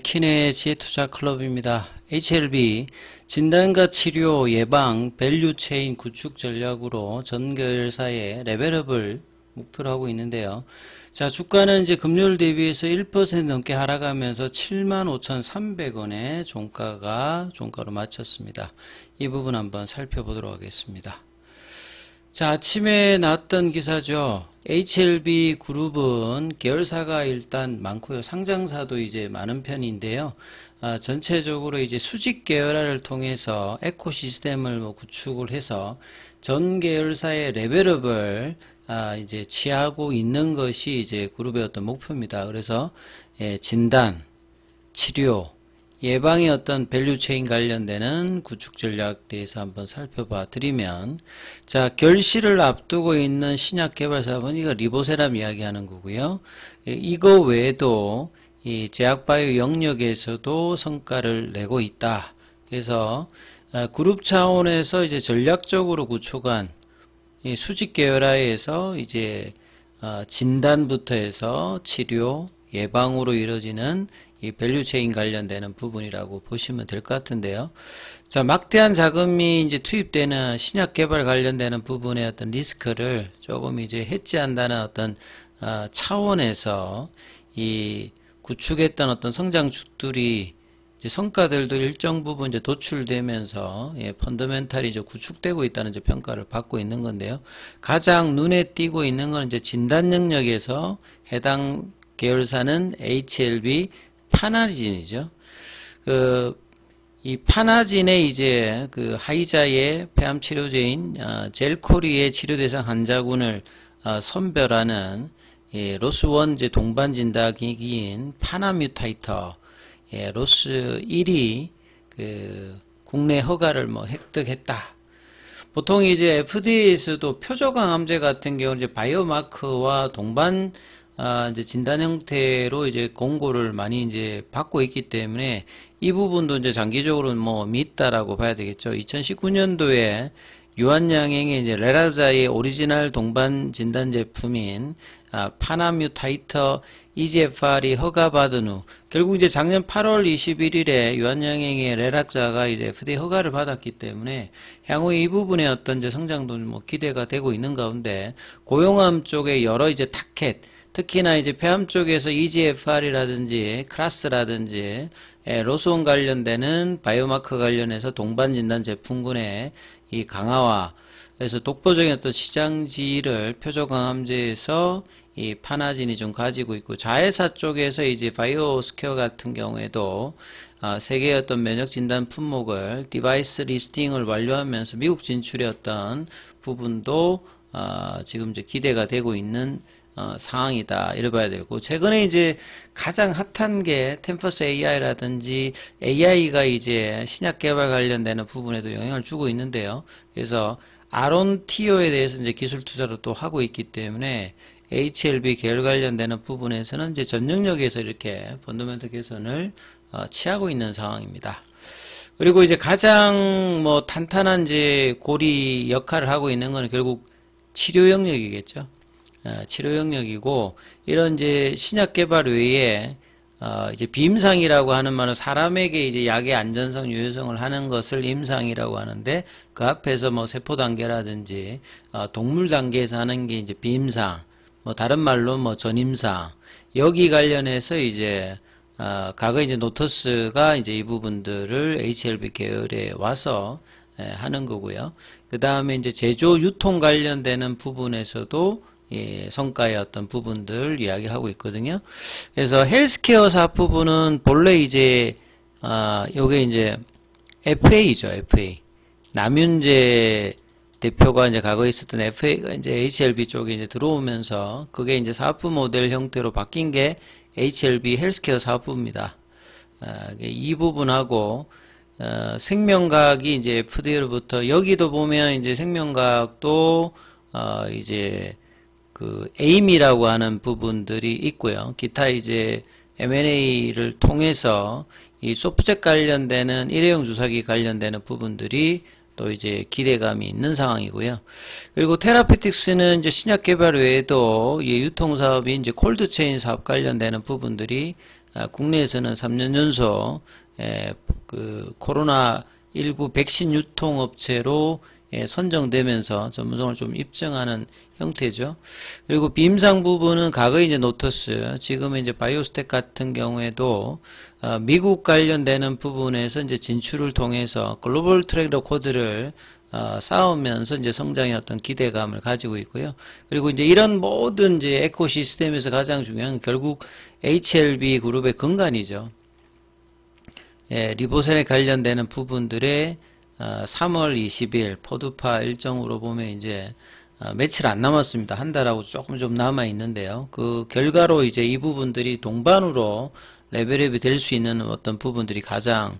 키네 지혜투자클럽입니다. HLB 진단과 치료, 예방, 밸류체인 구축 전략으로 전 계열사의 레벨업을 목표로 하고 있는데요. 자, 주가는 이제 금요일 대비해서 1% 넘게 하락하면서 75,300원에 종가로 마쳤습니다. 이 부분 한번 살펴보도록 하겠습니다. 자, 아침에 나왔던 기사죠. HLB 그룹은 계열사가 일단 많고요. 상장사도 이제 많은 편인데요. 전체적으로 이제 수직 계열화를 통해서 에코시스템을 구축을 해서 전 계열사의 레벨업을 이제 취하고 있는 것이 이제 그룹의 어떤 목표입니다. 그래서 진단, 치료, 예방의 어떤 밸류체인 관련되는 구축 전략에 대해서 한번 살펴봐 드리면, 자, 결실을 앞두고 있는 신약 개발사업은 이거 리보세람 이야기하는 거고요. 이거 외에도 이 제약바이오 영역에서도 성과를 내고 있다. 그래서 그룹 차원에서 이제 전략적으로 구축한 이 수직 계열화에서 이제 진단부터 해서 치료, 예방으로 이루어지는 이 밸류체인 관련되는 부분이라고 보시면 될 것 같은데요. 자, 막대한 자금이 이제 투입되는 신약 개발 관련되는 부분의 어떤 리스크를 조금 이제 해지한다는 어떤 차원에서 이 구축했던 어떤 성장주들이 이제 성과들도 일정 부분 이제 도출되면서 펀더멘탈이 이제 구축되고 있다는 이제 평가를 받고 있는 건데요. 가장 눈에 띄고 있는 건 이제 진단 영역에서 해당 계열사는 HLB 파나진이죠. 이 파나진의 이제 하이자의 폐암 치료제인 젤코리의 치료 대상 환자군을 선별하는 로스1 이제 동반 진단기기인 파나뮤타이터 로스 1이 국내 허가를 획득했다. 보통 이제 FDA에서도 표적항암제 같은 경우는 이제 바이오마커와 동반 이제 진단 형태로 이제 공고를 많이 이제 받고 있기 때문에 이 부분도 이제 장기적으로 믿다라고 봐야 되겠죠. 2019년도에 유한양행의 이제 레라자의 오리지널 동반 진단 제품인 파나뮤타이터 EGFR이 허가받은 후 결국 이제 작년 8월 21일에 유한양행의 레락자가 이제 FDA 허가를 받았기 때문에 향후 이 부분의 어떤 이제 성장도 기대가 되고 있는 가운데 고용암 쪽에 여러 이제 타켓 특히나 이제 폐암 쪽에서 EGFR이라든지 크라스라든지 로스원 관련되는 바이오마커 관련해서 동반 진단 제품군의 이 강화와 그래서 독보적인 어떤 시장지를 표적항암제에서 이 파나진이 좀 가지고 있고 자회사 쪽에서 이제 바이오스퀘어 같은 경우에도 세계의 어떤 면역 진단 품목을 디바이스 리스팅을 완료하면서 미국 진출의 어떤 부분도 지금 이제 기대가 되고 있는 상황이다. 이래 봐야 되고, 최근에 이제 가장 핫한 게 템퍼스 AI라든지 AI가 이제 신약 개발 관련되는 부분에도 영향을 주고 있는데요. 그래서 아론티오에 대해서 이제 기술 투자를 또 하고 있기 때문에 HLB 계열 관련되는 부분에서는 이제 전 영역에서 이렇게 펀더멘털 개선을 취하고 있는 상황입니다. 그리고 이제 가장 탄탄한 이제 고리 역할을 하고 있는 것은 결국 치료 영역이겠죠. 치료 영역이고, 이런 이제 신약 개발 외에 이제 비임상이라고 하는 말은 사람에게 이제 약의 안전성, 유효성을 하는 것을 임상이라고 하는데, 그 앞에서 세포 단계라든지 동물 단계에서 하는 게 이제 비임상, 다른 말로 전임상, 여기 관련해서 이제 과거 이제 노터스가 이제 이 부분들을 HLB 계열에 와서 하는 거고요. 그 다음에 이제 제조 유통 관련되는 부분에서도 성과의 어떤 부분들 이야기하고 있거든요. 그래서 헬스케어사 부분은 본래 이제 요게 이제 FA죠, FA. 남윤재 대표가 이제 과거에 있었던 FA가 이제 HLB 쪽에 이제 들어오면서 그게 이제 사업부 모델 형태로 바뀐 게 HLB 헬스케어 사업부입니다. 이 부분하고 생명과학이 이제 FDA로부터 여기도 보면 이제 생명과학도 이제 에임이라고 하는 부분들이 있고요. 기타 이제 M&A를 통해서 이 소프트젯 관련되는 일회용 주사기 관련되는 부분들이 또 이제 기대감이 있는 상황이고요. 그리고 테라피틱스는 이제 신약 개발 외에도 이 유통 사업이 이제 콜드체인 사업 관련되는 부분들이 국내에서는 3년 연속 그 코로나19 백신 유통업체로 선정되면서 전문성을 좀 입증하는 형태죠. 그리고 비임상 부분은 과거에 이제 노터스, 지금은 이제 바이오스텍 같은 경우에도 미국 관련되는 부분에서 이제 진출을 통해서 글로벌 트랙 레코드를 쌓으면서 이제 성장의 어떤 기대감을 가지고 있고요. 그리고 이제 이런 모든 이제 에코시스템에서 가장 중요한 결국 HLB 그룹의 근간이죠. 리보셀에 관련되는 부분들의 3월 20일 포드파 일정으로 보면 이제 며칠 안 남았습니다. 한 달하고 조금 좀 남아 있는데요. 그 결과로 이제 이 부분들이 동반으로 레벨업이 될 수 있는 어떤 부분들이 가장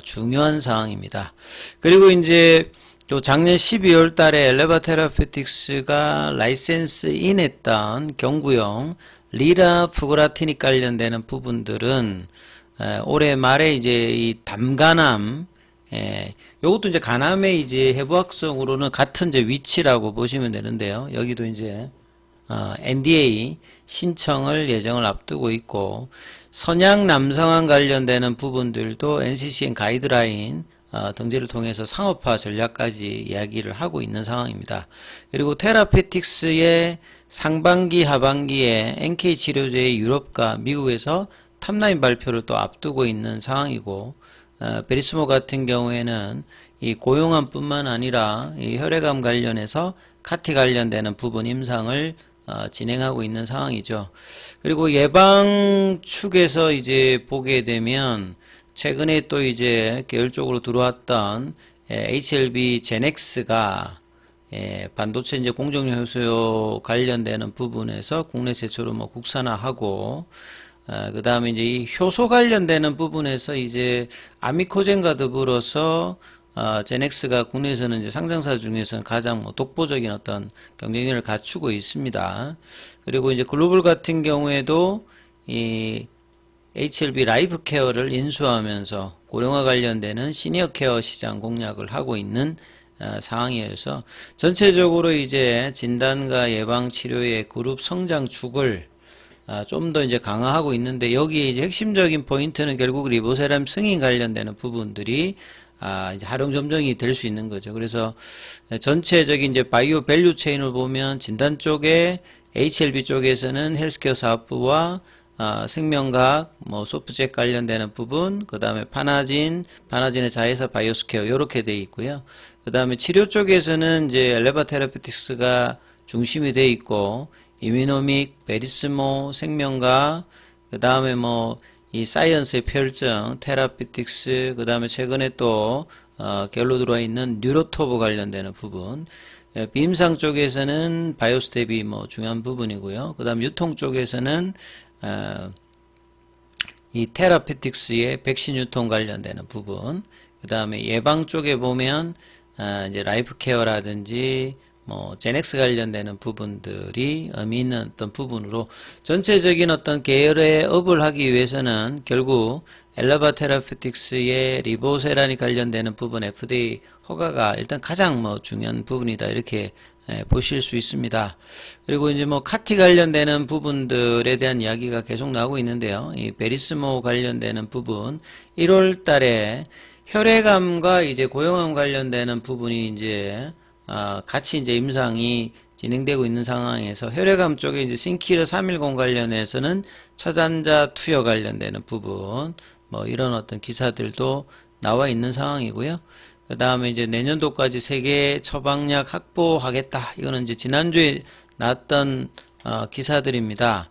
중요한 사항입니다. 그리고 이제 또 작년 12월 달에 엘레바 테라피틱스가 라이센스 인했던 경구용 리라푸그라티닉 관련되는 부분들은 올해 말에 이제 이 담간암, 요것도 이제 간암의 이제 해부학성으로는 같은 이제 위치라고 보시면 되는데요. 여기도 이제 NDA 신청을 예정을 앞두고 있고, 선양 남성암 관련되는 부분들도 NCCN 가이드라인 등재를 통해서 상업화 전략까지 이야기를 하고 있는 상황입니다. 그리고 테라페틱스의 상반기 하반기에 NK 치료제의 유럽과 미국에서 탑라인 발표를 또 앞두고 있는 상황이고, 베리스모 같은 경우에는 이 고용암 뿐만 아니라 이 혈액암 관련해서 카티 관련되는 부분 임상을 진행하고 있는 상황이죠. 그리고 예방 축에서 이제 보게 되면 최근에 또 이제 계열적으로 들어왔던 HLB 제넥스가 반도체 이제 공정률 효소 관련되는 부분에서 국내 최초로 뭐 국산화하고, 그 다음에 이제 이 효소 관련되는 부분에서 이제 아미코젠과 더불어서 제넥스가 국내에서는 이제 상장사 중에서는 가장 뭐 독보적인 어떤 경쟁력을 갖추고 있습니다. 그리고 이제 글로벌 같은 경우에도 이 HLB 라이프 케어를 인수하면서 고령화 관련되는 시니어 케어 시장 공략을 하고 있는 상황이어서 전체적으로 이제 진단과 예방 치료의 그룹 성장축을 좀 더 이제 강화하고 있는데, 여기에 이제 핵심적인 포인트는 결국 리보세람 승인 관련되는 부분들이 이제 활용 점정이 될 수 있는 거죠. 그래서 전체적인 이제 바이오 밸류 체인을 보면 진단 쪽에 HLB 쪽에서는 헬스케어 사업부와 생명과학, 뭐 소프트잭 관련되는 부분, 그 다음에 파나진의 자회사 바이오스케어 이렇게 돼 있고요. 그 다음에 치료 쪽에서는 이제 엘레바 테라피틱스가 중심이 돼 있고, 이뮤노믹, 베리스모, 생명과학, 그 다음에 뭐 이 사이언스의 펼정, 테라피틱스, 그 다음에 최근에 또 결로 들어와 있는 뉴로토브 관련되는 부분, 비임상 쪽에서는 바이오스텝이 뭐 중요한 부분이고요. 그 다음 유통 쪽에서는 이 테라피틱스의 백신 유통 관련되는 부분, 그 다음에 예방 쪽에 보면 이제 라이프 케어라든지 뭐 제넥스 관련되는 부분들이 의미 있는 어떤 부분으로 전체적인 어떤 계열의 업을 하기 위해서는 결국 엘레바 테라피틱스의 리보세란이 관련되는 부분 FDA 허가가 일단 가장 뭐 중요한 부분이다, 이렇게 보실 수 있습니다. 그리고 이제 뭐 카티 관련되는 부분들에 대한 이야기가 계속 나오고 있는데요. 이 베리스모 관련되는 부분 1월 달에 혈액암과 이제 고용암 관련되는 부분이 이제 같이 이제 임상이 진행되고 있는 상황에서 혈액암 쪽에 이제 신키르 310 관련해서는 처단자 투여 관련되는 부분, 뭐 이런 어떤 기사들도 나와 있는 상황이고요. 그 다음에 이제 내년도까지 세계 처방약 확보하겠다. 이거는 이제 지난주에 나왔던 기사들입니다.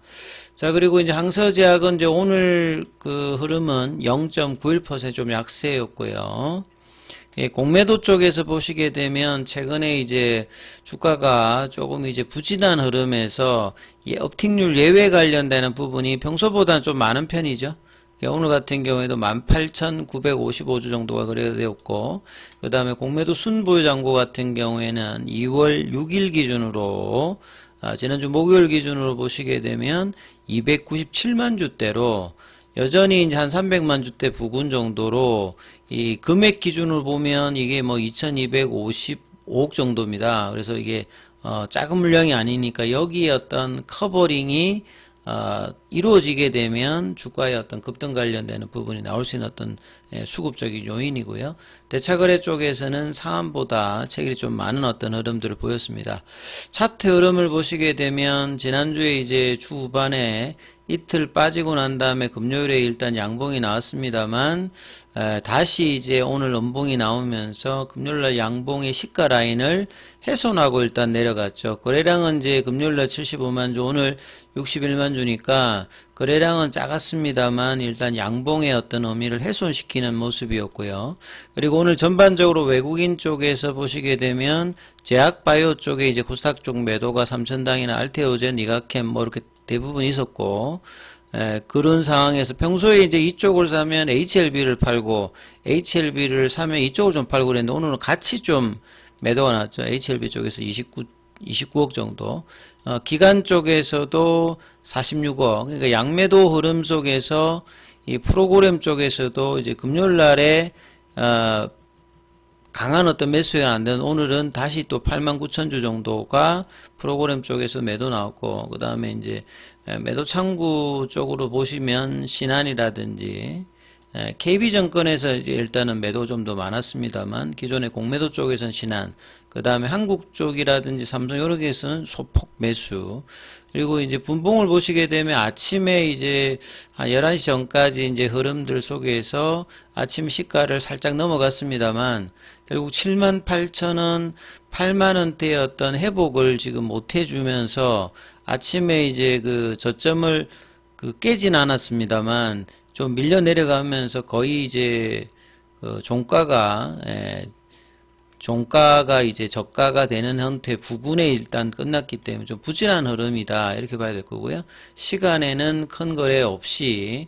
자, 그리고 이제 항서제약은 이제 오늘 그 흐름은 0.91% 좀 약세였고요. 공매도 쪽에서 보시게 되면 최근에 이제 주가가 조금 이제 부진한 흐름에서 업틱률 예외 관련되는 부분이 평소보다는 좀 많은 편이죠. 오늘 같은 경우에도 18,955주 정도가 거래되었고, 그 다음에 공매도 순보유 잔고 같은 경우에는 2월 6일 기준으로 지난주 목요일 기준으로 보시게 되면 297만 주대로 여전히 이제 한 300만 주대 부근 정도로 이 금액 기준으로 보면 이게 뭐 2255억 정도입니다. 그래서 이게 작은 물량이 아니니까 여기에 어떤 커버링이 이루어지게 되면 주가의 어떤 급등 관련되는 부분이 나올 수 있는 어떤 수급적인 요인이고요. 대차거래 쪽에서는 상한보다 체결이 좀 많은 어떤 흐름들을 보였습니다. 차트 흐름을 보시게 되면 지난주에 이제 주 후반에 이틀 빠지고 난 다음에 금요일에 일단 양봉이 나왔습니다만 다시 이제 오늘 음봉이 나오면서 금요일날 양봉의 시가 라인을 훼손하고 일단 내려갔죠. 거래량은 이제 금요일날 75만 주, 오늘 61만 주니까 거래량은 작았습니다만 일단 양봉의 어떤 의미를 훼손시키는 모습이었고요. 그리고 오늘 전반적으로 외국인 쪽에서 보시게 되면 제약바이오 쪽에 이제 코스닥 쪽 매도가 3,000당이나 알테오젠, 니가캠 뭐 이렇게 대부분 있었고, 그런 상황에서 평소에 이제 이쪽을 사면 HLB를 팔고 HLB를 사면 이쪽을 좀 팔고 그랬는데 오늘은 같이 좀 매도가 났죠. HLB 쪽에서 29억 정도, 기관 쪽에서도 46억. 그러니까 양매도 흐름 속에서 이 프로그램 쪽에서도 이제 금요일 날에 강한 어떤 매수가 안 되는, 오늘은 다시 또 89,000주 정도가 프로그램 쪽에서 매도 나왔고, 그 다음에 이제 매도 창구 쪽으로 보시면 신한이라든지 KB증권에서 이제 일단은 매도 좀 더 많았습니다만 기존의 공매도 쪽에서는 신한, 그 다음에 한국 쪽이라든지 삼성 이런 데서는 소폭 매수. 그리고 이제 분봉을 보시게 되면 아침에 이제 한 11시 전까지 이제 흐름들 속에서 아침 시가를 살짝 넘어갔습니다만 결국 78,000원, 8만원대의 어떤 회복을 지금 못 해주면서 아침에 이제 그 저점을 깨진 않았습니다만 좀 밀려 내려가면서 거의 이제 종가가 이제 저가가 되는 형태 부근에 일단 끝났기 때문에 좀 부진한 흐름이다 이렇게 봐야 될 거고요. 시간에는 큰 거래 없이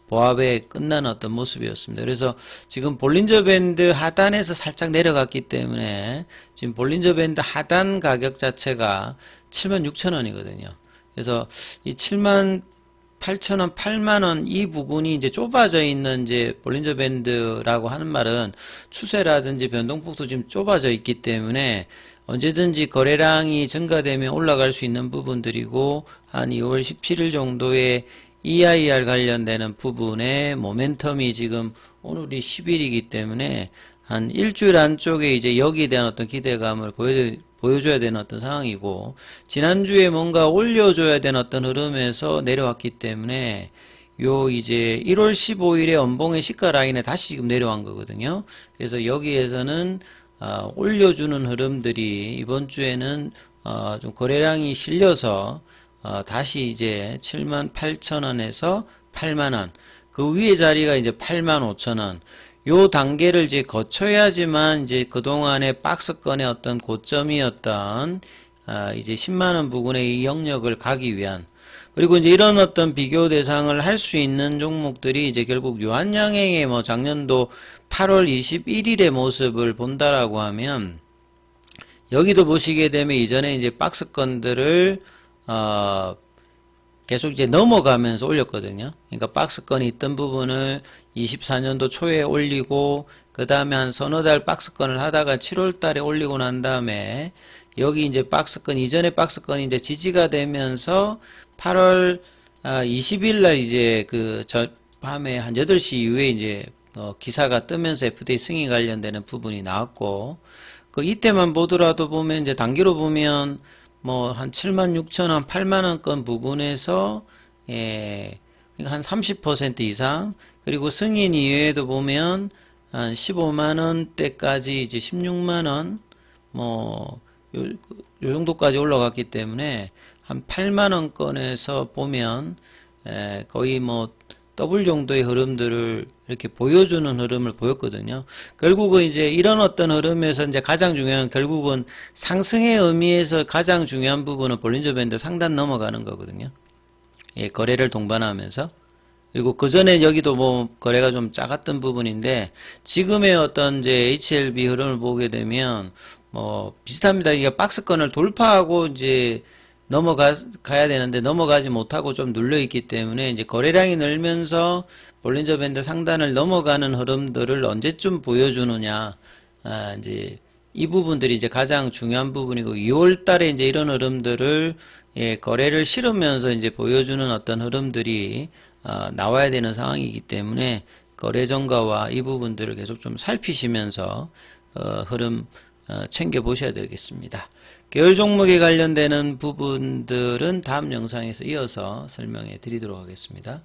보합에 끝난 어떤 모습이었습니다. 그래서 지금 볼린저 밴드 하단에서 살짝 내려갔기 때문에 지금 볼린저 밴드 하단 가격 자체가 76,000원이거든요. 그래서 이 78,000원, 8만원 이 부분이 이제 좁아져 있는 이제 볼린저 밴드라고 하는 말은 추세라든지 변동폭도 지금 좁아져 있기 때문에 언제든지 거래량이 증가되면 올라갈 수 있는 부분들이고, 한 2월 17일 정도에 EIR 관련되는 부분의 모멘텀이 지금 오늘이 10일이기 때문에 한 일주일 안쪽에 이제 여기에 대한 어떤 기대감을 보여줘야 되는 어떤 상황이고, 지난주에 뭔가 올려줘야 되는 어떤 흐름에서 내려왔기 때문에 요 이제 1월 15일에 연봉의 시가 라인에 다시 지금 내려간 거거든요. 그래서 여기에서는 올려주는 흐름들이 이번 주에는 좀 거래량이 실려서 다시 이제 78,000원에서 8만원, 그 위에 자리가 이제 85,000원, 요 단계를 이제 거쳐야지만 이제 그동안의 박스권의 어떤 고점이었던 이제 10만원 부근의 이 영역을 가기 위한, 그리고 이제 이런 어떤 비교 대상을 할 수 있는 종목들이 이제 결국 유한양행의 뭐 작년도 8월 21일의 모습을 본다라고 하면, 여기도 보시게 되면 이전에 이제 박스권들을 계속 이제 넘어가면서 올렸거든요. 그러니까 박스권이 있던 부분을 24년도 초에 올리고, 그 다음에 한 서너 달 박스권을 하다가 7월 달에 올리고 난 다음에 여기 이제 박스권, 이전에 박스권이 이제 지지가 되면서 8월 20일 날 이제 밤에 한 8시 이후에 이제 기사가 뜨면서 FDA 승인 관련되는 부분이 나왔고, 이때만 보더라도 보면 이제 단기로 보면 뭐 한 76,000원, 8만원권 부근에서 한 30% 이상, 그리고 승인 이외에도 보면 한 15만원대까지 이제 16만원 뭐 요 정도까지 올라갔기 때문에 한 8만원권에서 보면 거의 뭐 더블 정도의 흐름들을 이렇게 보여주는 흐름을 보였거든요. 결국은 이제 이런 어떤 흐름에서 이제 가장 중요한, 결국은 상승의 의미에서 가장 중요한 부분은 볼린저 밴드 상단 넘어가는 거거든요. 거래를 동반하면서. 그리고 그 전에 여기도 뭐 거래가 좀 작았던 부분인데, 지금의 어떤 이제 HLB 흐름을 보게 되면 뭐 비슷합니다. 이게 박스권을 돌파하고 이제 가야 되는데 넘어가지 못하고 좀 눌려있기 때문에 이제 거래량이 늘면서 볼린저 밴드 상단을 넘어가는 흐름들을 언제쯤 보여주느냐, 이제 이 부분들이 이제 가장 중요한 부분이고 2월 달에 이제 이런 흐름들을 거래를 실으면서 이제 보여주는 어떤 흐름들이 나와야 되는 상황이기 때문에 거래 정가와 이 부분들을 계속 좀 살피시면서 흐름 챙겨 보셔야 되겠습니다. 계열 종목에 관련되는 부분들은 다음 영상에서 이어서 설명해 드리도록 하겠습니다.